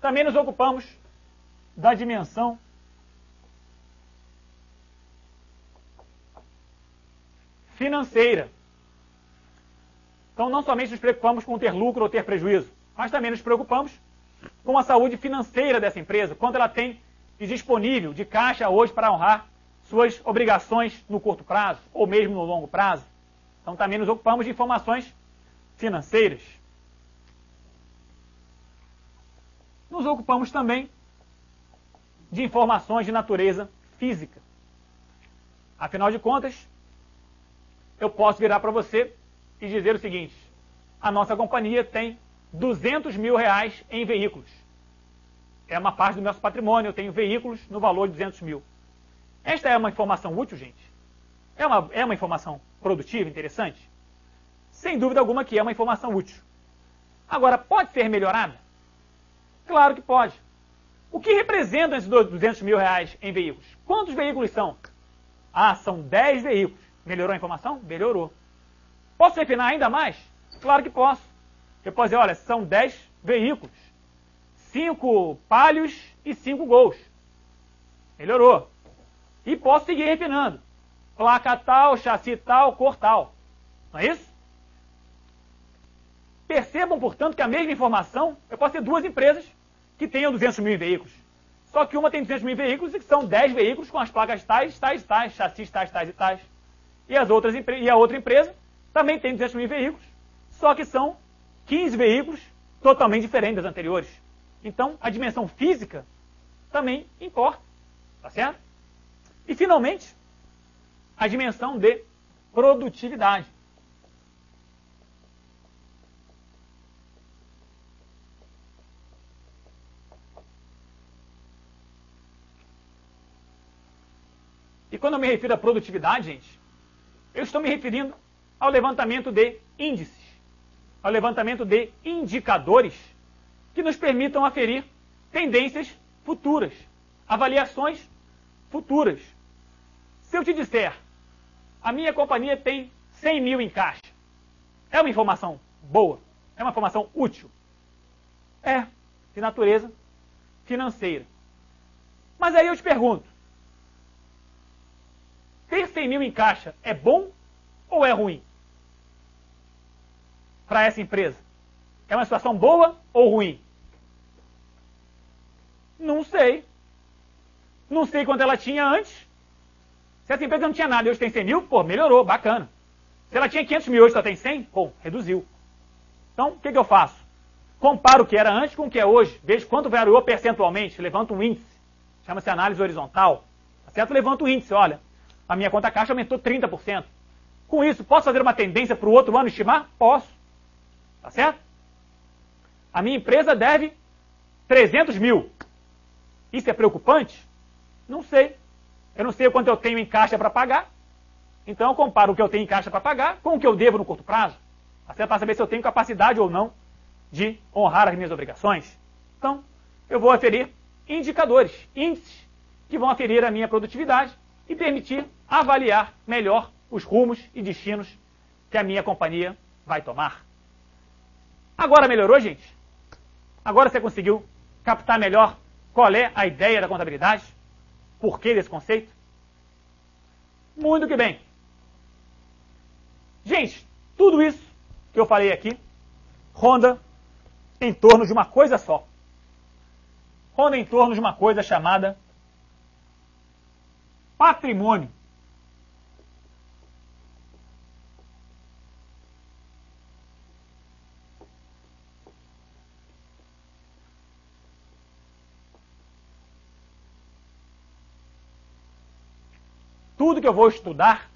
também nos ocupamos da dimensão financeira. Então, não somente nos preocupamos com ter lucro ou ter prejuízo, mas também nos preocupamos com a saúde financeira dessa empresa, quanto ela tem de disponível de caixa hoje para honrar suas obrigações no curto prazo ou mesmo no longo prazo. Então, também nos ocupamos de informações financeiras. Nos ocupamos também de informações de natureza física. Afinal de contas, eu posso virar para você e dizer o seguinte: a nossa companhia tem 200 mil reais em veículos. É uma parte do nosso patrimônio, eu tenho veículos no valor de 200 mil. Esta é uma informação útil, gente? É uma informação produtiva, interessante? Sem dúvida alguma que é uma informação útil. Agora, pode ser melhorada? Claro que pode. O que representam esses 200 mil reais em veículos? Quantos veículos são? Ah, são 10 veículos. Melhorou a informação? Melhorou. Posso refinar ainda mais? Claro que posso. Eu posso dizer, olha, são 10 veículos. 5 Palhos e 5 Gols. Melhorou. E posso seguir refinando. Placa tal, chassi tal, cor tal. Não é isso? Percebam, portanto, que a mesma informação, eu posso ter duas empresas que tenham 200 mil em veículos. Só que uma tem 200 mil em veículos e que são 10 veículos com as placas tais, tais, tais, chassis tais, tais e tais. E a outra empresa também tem 200 mil em veículos, só que são 15 veículos totalmente diferentes das anteriores. Então, a dimensão física também importa, tá certo? E, finalmente, a dimensão de produtividade. E quando eu me refiro à produtividade, gente, eu estou me referindo ao levantamento de índices, ao levantamento de indicadores que nos permitam aferir tendências futuras, avaliações futuras. Se eu te disser, a minha companhia tem 100 mil em caixa, é uma informação boa? É uma informação útil? É, de natureza financeira. Mas aí eu te pergunto, ter 100 mil em caixa é bom ou é ruim para essa empresa? É uma situação boa ou ruim? Não sei. Não sei quanto ela tinha antes. Se essa empresa não tinha nada e hoje tem 100 mil, pô, melhorou, bacana. Se ela tinha 500 mil e hoje só tem 100, pô, reduziu. Então, o que eu faço? Comparo o que era antes com o que é hoje. Vejo quanto variou percentualmente. Levanto um índice. Chama-se análise horizontal. Tá certo? Levanto o índice, olha. A minha conta caixa aumentou 30%. Com isso, posso fazer uma tendência para o outro ano estimar? Posso. Tá certo? A minha empresa deve 300 mil. Isso é preocupante? Não sei. Eu não sei o quanto eu tenho em caixa para pagar. Então eu comparo o que eu tenho em caixa para pagar com o que eu devo no curto prazo. Tá certo? Para saber se eu tenho capacidade ou não de honrar as minhas obrigações. Então, eu vou aferir indicadores, índices, que vão aferir a minha produtividade e permitir avaliar melhor os rumos e destinos que a minha companhia vai tomar. Agora melhorou, gente? Agora você conseguiu captar melhor qual é a ideia da contabilidade? Por que desse conceito? Muito que bem. Gente, tudo isso que eu falei aqui ronda em torno de uma coisa só. Ronda em torno de uma coisa chamada patrimônio. Tudo que eu vou estudar,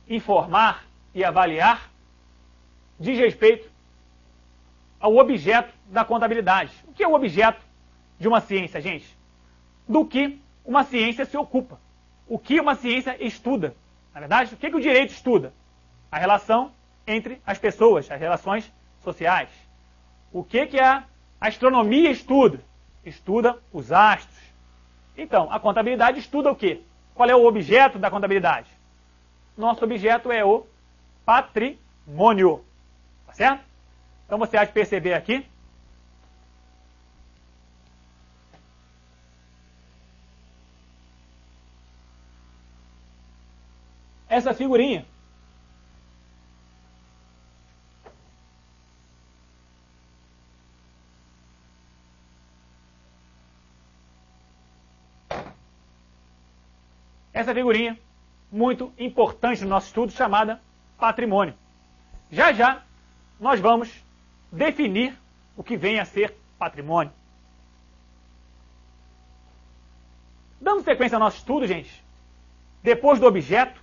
informar e avaliar diz respeito ao objeto da contabilidade. O que é o objeto de uma ciência, gente? Do que uma ciência se ocupa. O que uma ciência estuda. Na verdade, o que o direito estuda? A relação entre as pessoas, as relações sociais. O que a astronomia estuda? Estuda os astros. Então, a contabilidade estuda o quê? Qual é o objeto da contabilidade? Nosso objeto é o patrimônio. Tá certo? Então você há de perceber aqui essa figurinha. Essa figurinha, muito importante no nosso estudo, chamada patrimônio. Já já nós vamos definir o que vem a ser patrimônio. Dando sequência ao nosso estudo, gente, depois do objeto,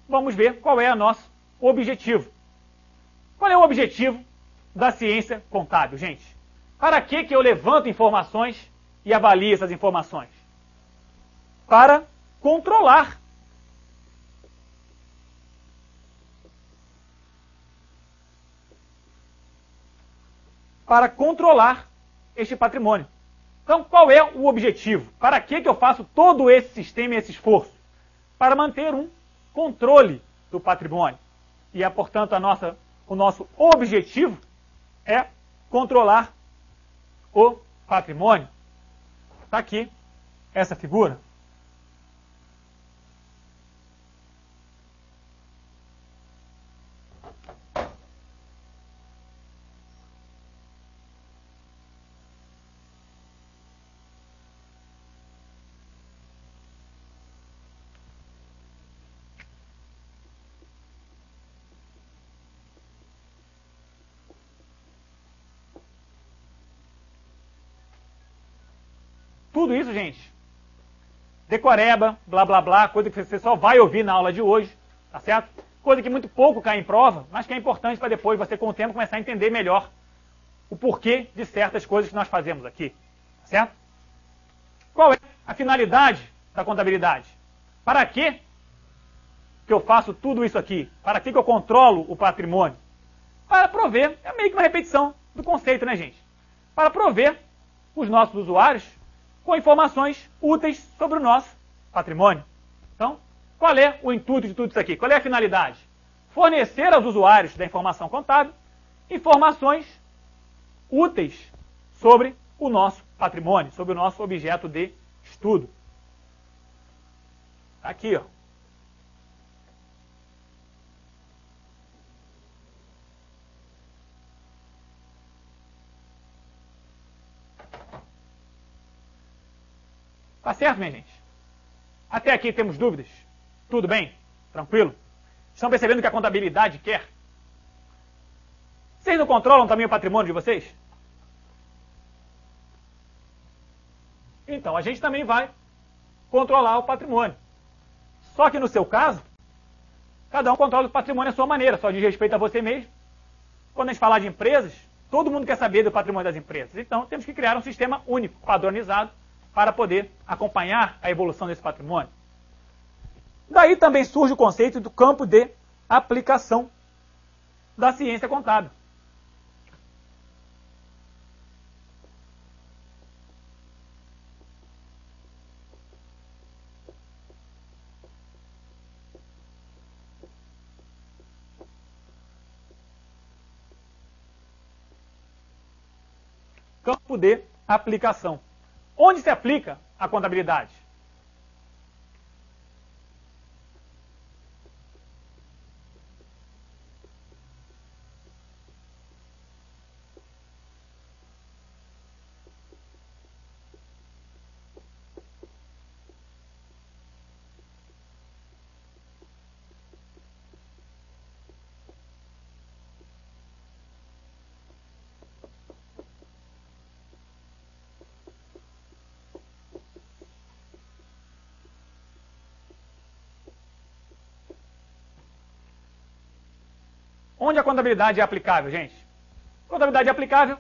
vamos ver qual é o nosso objetivo. Qual é o objetivo da ciência contábil, gente? Para que eu levanto informações e avalio essas informações? Para controlar. Para controlar este patrimônio. Então, qual é o objetivo? Para que eu faço todo esse sistema e esse esforço? Para manter um controle do patrimônio. E, portanto, o nosso objetivo é controlar o patrimônio. Está aqui essa figura. Tudo isso, gente, decoreba, blá blá blá, coisa que você só vai ouvir na aula de hoje, tá certo? Coisa que muito pouco cai em prova, mas que é importante para depois você, com o tempo, começar a entender melhor o porquê de certas coisas que nós fazemos aqui, tá certo? Qual é a finalidade da contabilidade? Para que eu faço tudo isso aqui? Para que eu controlo o patrimônio? Para prover, é meio que uma repetição do conceito, né, gente? Para prover os nossos usuários com informações úteis sobre o nosso patrimônio. Então, qual é o intuito de tudo isso aqui? Qual é a finalidade? Fornecer aos usuários da informação contábil informações úteis sobre o nosso patrimônio, sobre o nosso objeto de estudo. Aqui, ó. Tá certo, minha gente? Até aqui temos dúvidas? Tudo bem? Tranquilo? Estão percebendo o que a contabilidade quer? Vocês não controlam também o patrimônio de vocês? Então, a gente também vai controlar o patrimônio. Só que no seu caso, cada um controla o patrimônio à sua maneira, só diz respeito a você mesmo. Quando a gente falar de empresas, todo mundo quer saber do patrimônio das empresas. Então, temos que criar um sistema único, padronizado, para poder acompanhar a evolução desse patrimônio. Daí também surge o conceito do campo de aplicação da ciência contábil. Campo de aplicação. Onde se aplica a contabilidade? Onde a contabilidade é aplicável, gente? A contabilidade é aplicável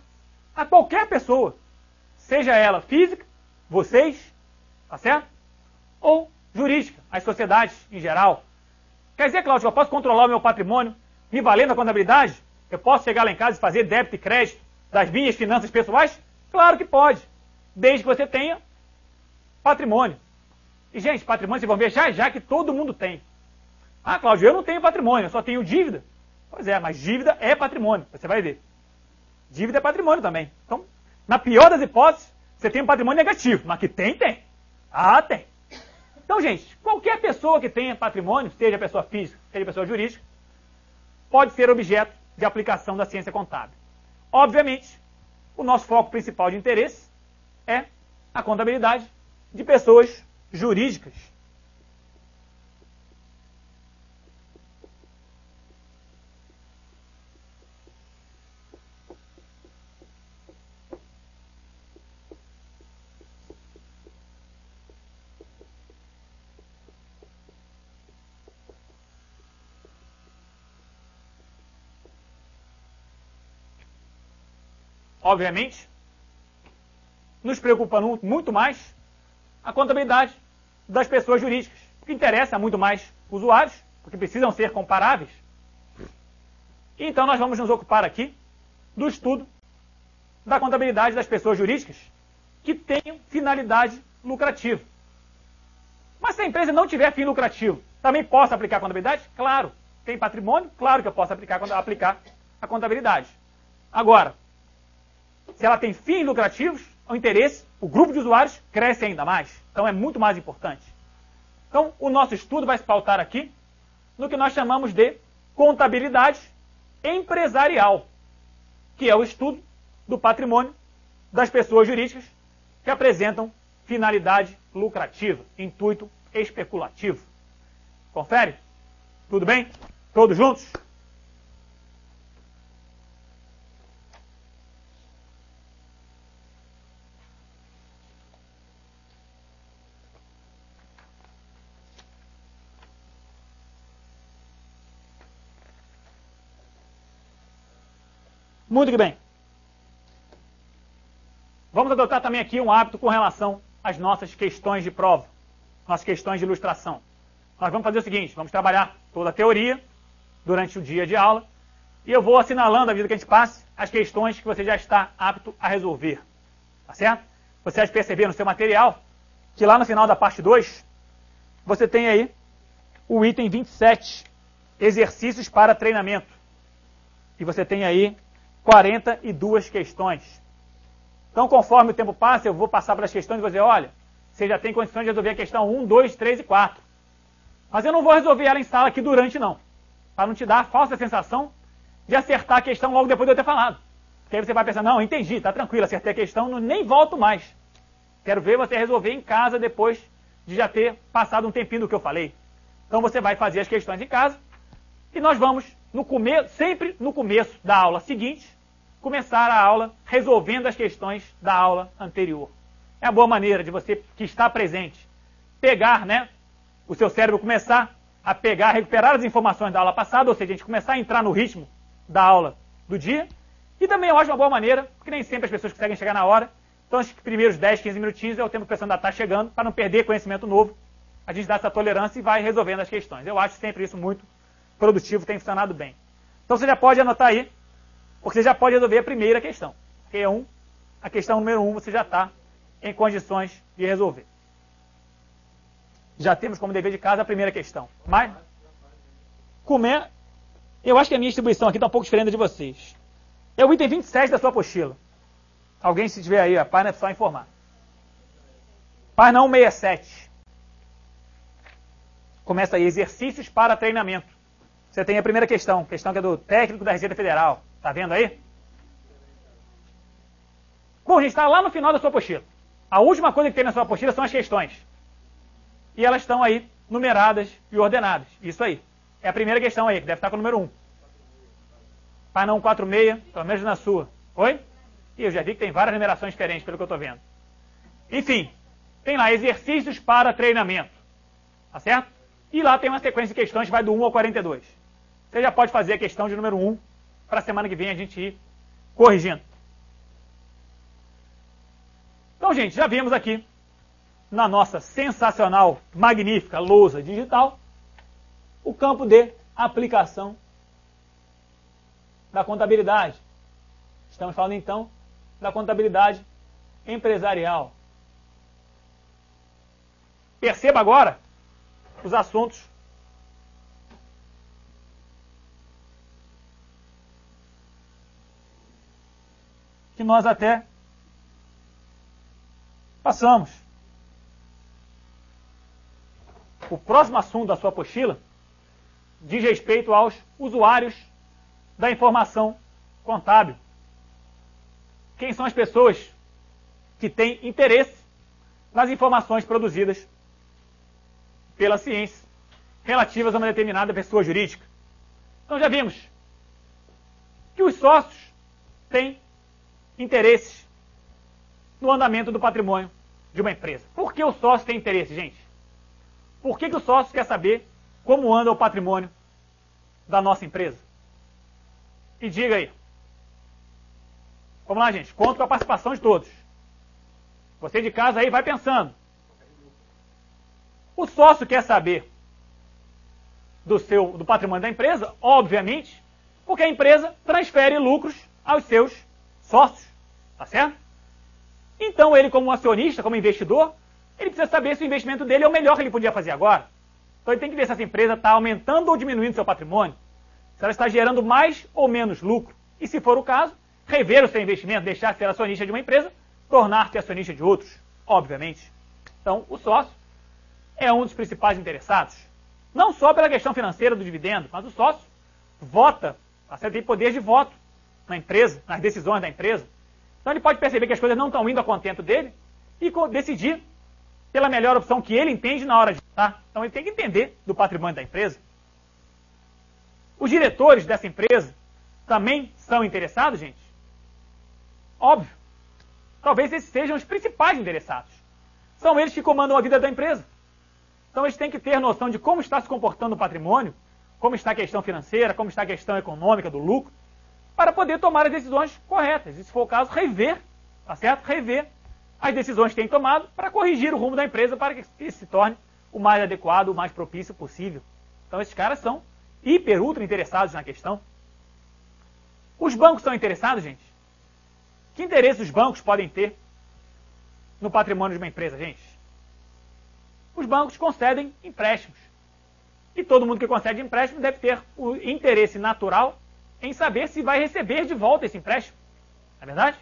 a qualquer pessoa, seja ela física, vocês, tá certo? Ou jurídica, as sociedades em geral. Quer dizer, Cláudio, eu posso controlar o meu patrimônio me valendo da contabilidade? Eu posso chegar lá em casa e fazer débito e crédito das minhas finanças pessoais? Claro que pode, desde que você tenha patrimônio. E, gente, patrimônio, vocês vão ver já que todo mundo tem. Ah, Cláudio, eu não tenho patrimônio, eu só tenho dívida. Pois é, mas dívida é patrimônio, você vai ver. Dívida é patrimônio também. Então, na pior das hipóteses, você tem um patrimônio negativo, mas que tem, tem. Ah, tem. Então, gente, qualquer pessoa que tenha patrimônio, seja pessoa física, seja pessoa jurídica, pode ser objeto de aplicação da ciência contábil. Obviamente, o nosso foco principal de interesse é a contabilidade de pessoas jurídicas. Obviamente, nos preocupa muito mais a contabilidade das pessoas jurídicas. O que interessa muito mais usuários, porque precisam ser comparáveis. Então nós vamos nos ocupar aqui do estudo da contabilidade das pessoas jurídicas que tenham finalidade lucrativa. Mas se a empresa não tiver fim lucrativo, também posso aplicar a contabilidade? Claro. Tem patrimônio? Claro que eu posso aplicar a contabilidade. Agora, se ela tem fins lucrativos, o interesse, o grupo de usuários cresce ainda mais. Então é muito mais importante. Então o nosso estudo vai se pautar aqui no que nós chamamos de contabilidade empresarial, que é o estudo do patrimônio das pessoas jurídicas que apresentam finalidade lucrativa, intuito especulativo. Confere? Tudo bem? Todos juntos? Muito que bem. Vamos adotar também aqui um hábito com relação às nossas questões de prova, nossas questões de ilustração. Nós vamos fazer o seguinte, vamos trabalhar toda a teoria durante o dia de aula e eu vou assinalando, à medida que a gente passe, as questões que você já está apto a resolver. Tá certo? Você vai perceber no seu material que lá no final da parte 2, você tem aí o item 27, exercícios para treinamento. E você tem aí 42 questões. Então, conforme o tempo passa, eu vou passar para as questões e vou dizer, olha, você já tem condições de resolver a questão 1, 2, 3 e 4. Mas eu não vou resolver ela em sala aqui durante, não. Para não te dar a falsa sensação de acertar a questão logo depois de eu ter falado. Porque aí você vai pensar, não, entendi, está tranquilo, acertei a questão, nem volto mais. Quero ver você resolver em casa depois de já ter passado um tempinho do que eu falei. Então você vai fazer as questões em casa e nós vamos, sempre no começo da aula seguinte, começar a aula resolvendo as questões da aula anterior. É a boa maneira de você que está presente pegar, o seu cérebro começar a pegar, recuperar as informações da aula passada, ou seja, a gente começar a entrar no ritmo da aula do dia. E também eu acho uma boa maneira, porque nem sempre as pessoas conseguem chegar na hora, então os primeiros 10, 15 minutinhos é o tempo que a pessoa ainda está chegando, para não perder conhecimento novo, a gente dá essa tolerância e vai resolvendo as questões. Eu acho sempre isso muito produtivo, tem funcionado bem. Então você já pode anotar aí, porque você já pode resolver a primeira questão. A questão número 1 você já está em condições de resolver. Já temos como dever de casa a primeira questão. Mas, eu acho que a minha distribuição aqui está um pouco diferente da de vocês. É o item 27 da sua apostila. Alguém, se tiver aí, a página é só informar. Página 167. Começa aí, exercícios para treinamento. Você tem a primeira questão que é do técnico da Receita Federal. Está vendo aí? Bom, a gente está lá no final da sua apostila. A última coisa que tem na sua apostila são as questões. E elas estão aí numeradas e ordenadas. Isso aí. É a primeira questão aí, que deve estar com o número 1. Página 146, pelo menos na sua. Oi? E eu já vi que tem várias numerações diferentes, pelo que eu estou vendo. Enfim, tem lá exercícios para treinamento. Tá certo? E lá tem uma sequência de questões que vai do 1 ao 42. Você já pode fazer a questão de número 1 para a semana que vem a gente ir corrigindo. Então, gente, já vimos aqui na nossa sensacional, magnífica lousa digital o campo de aplicação da contabilidade. Estamos falando, então, da contabilidade empresarial. Perceba agora os assuntos que nós até passamos. o próximo assunto da sua apostila diz respeito aos usuários da informação contábil. Quem são as pessoas que têm interesse nas informações produzidas pela ciência relativas a uma determinada pessoa jurídica. Então já vimos que os sócios têm interesses no andamento do patrimônio de uma empresa. Por que o sócio tem interesse, gente? Por que o sócio quer saber como anda o patrimônio da nossa empresa? E diga aí. Vamos lá, gente. Conto com a participação de todos. Você de casa aí vai pensando. O sócio quer saber do patrimônio da empresa, obviamente, porque a empresa transfere lucros aos seus sócios. Tá certo? Então ele, como acionista, como investidor, ele precisa saber se o investimento dele é o melhor que ele podia fazer agora. Então ele tem que ver se essa empresa está aumentando ou diminuindo seu patrimônio, se ela está gerando mais ou menos lucro. E se for o caso, rever o seu investimento, deixar de ser acionista de uma empresa, tornar-se acionista de outros, obviamente. Então o sócio é um dos principais interessados. Não só pela questão financeira do dividendo, mas o sócio vota, você tem poder de voto na empresa, nas decisões da empresa. Então ele pode perceber que as coisas não estão indo a contento dele e decidir pela melhor opção que ele entende na hora de votar. Então ele tem que entender do patrimônio da empresa. Os diretores dessa empresa também são interessados, gente? Óbvio. Talvez esses sejam os principais interessados. São eles que comandam a vida da empresa. Então eles têm que ter noção de como está se comportando o patrimônio, como está a questão financeira, como está a questão econômica do lucro, para poder tomar as decisões corretas. E se for o caso, rever, tá certo? Rever as decisões que têm tomado para corrigir o rumo da empresa para que isso se torne o mais adequado, o mais propício possível. Então esses caras são hiper, ultra interessados na questão. Os bancos são interessados, gente? Que interesse os bancos podem ter no patrimônio de uma empresa, gente? Os bancos concedem empréstimos. E todo mundo que concede empréstimo deve ter o interesse natural em saber se vai receber de volta esse empréstimo. Não é verdade?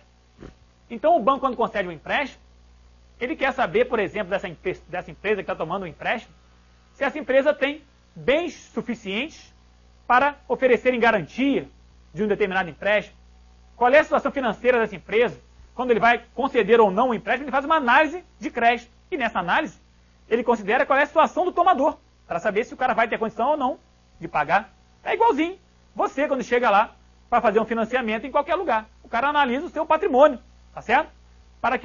Então o banco, quando concede um empréstimo, ele quer saber, por exemplo, dessa empresa que está tomando um empréstimo, se essa empresa tem bens suficientes para oferecer em garantia de um determinado empréstimo. Qual é a situação financeira dessa empresa? Quando ele vai conceder ou não um empréstimo, ele faz uma análise de crédito. E nessa análise, ele considera qual é a situação do tomador, para saber se o cara vai ter condição ou não de pagar. É igualzinho você, quando chega lá para fazer um financiamento em qualquer lugar. O cara analisa o seu patrimônio, tá certo? Para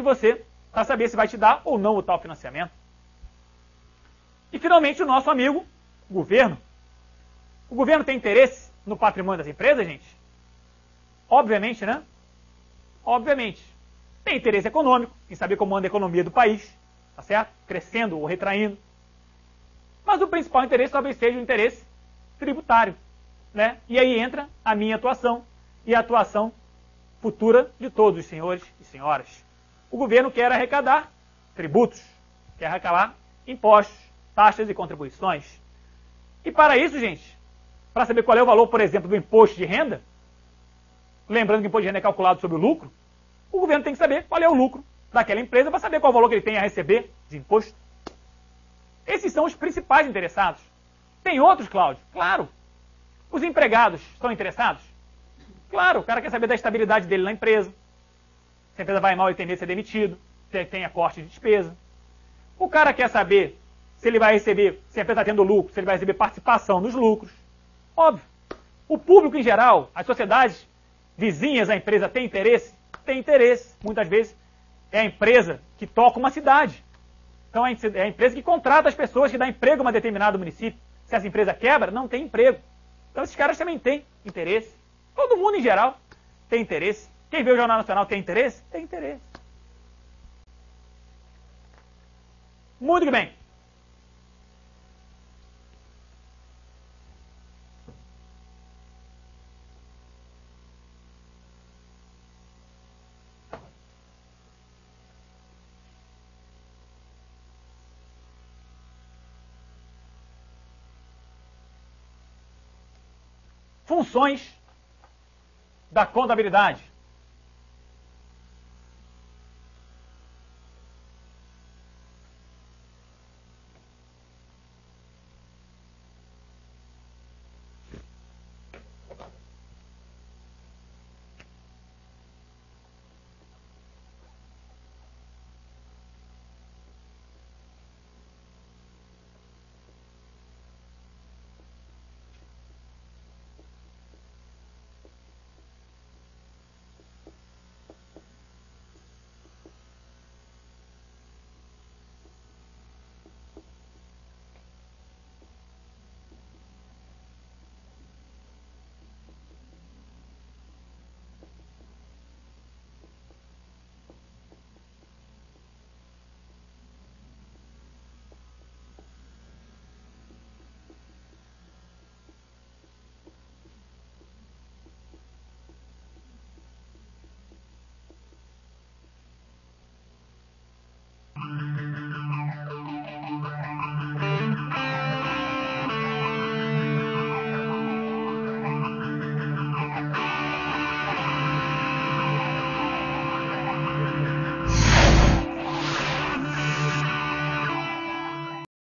saber se vai te dar ou não o tal financiamento. E finalmente o nosso amigo, o governo. O governo tem interesse no patrimônio das empresas, gente? Obviamente, né? Obviamente. Tem interesse econômico, em saber como anda a economia do país, tá certo? Crescendo ou retraindo. Mas o principal interesse talvez seja o interesse tributário, né? E aí entra a minha atuação e a atuação futura de todos os senhores e senhoras. O governo quer arrecadar tributos, quer arrecadar impostos, taxas e contribuições. E para isso, gente, para saber qual é o valor, por exemplo, do imposto de renda, lembrando que o imposto de renda é calculado sobre o lucro, o governo tem que saber qual é o lucro daquela empresa para saber qual o valor que ele tem a receber de imposto. Esses são os principais interessados. Tem outros, Cláudio? Claro. Os empregados estão interessados? Claro, o cara quer saber da estabilidade dele na empresa. Se a empresa vai mal, ele tem medo de ser demitido, se ele tem a corte de despesa. O cara quer saber se ele vai receber, se a empresa está tendo lucro, se ele vai receber participação nos lucros. Óbvio. O público em geral, as sociedades vizinhas à empresa têm interesse? Tem interesse. Muitas vezes é a empresa que toca uma cidade. Então é a empresa que contrata as pessoas, que dá emprego a um determinado município. Se essa empresa quebra, não tem emprego. Então esses caras também têm interesse. Todo mundo em geral tem interesse. Quem vê o Jornal Nacional tem interesse? Tem interesse. Muito bem. Funções da contabilidade.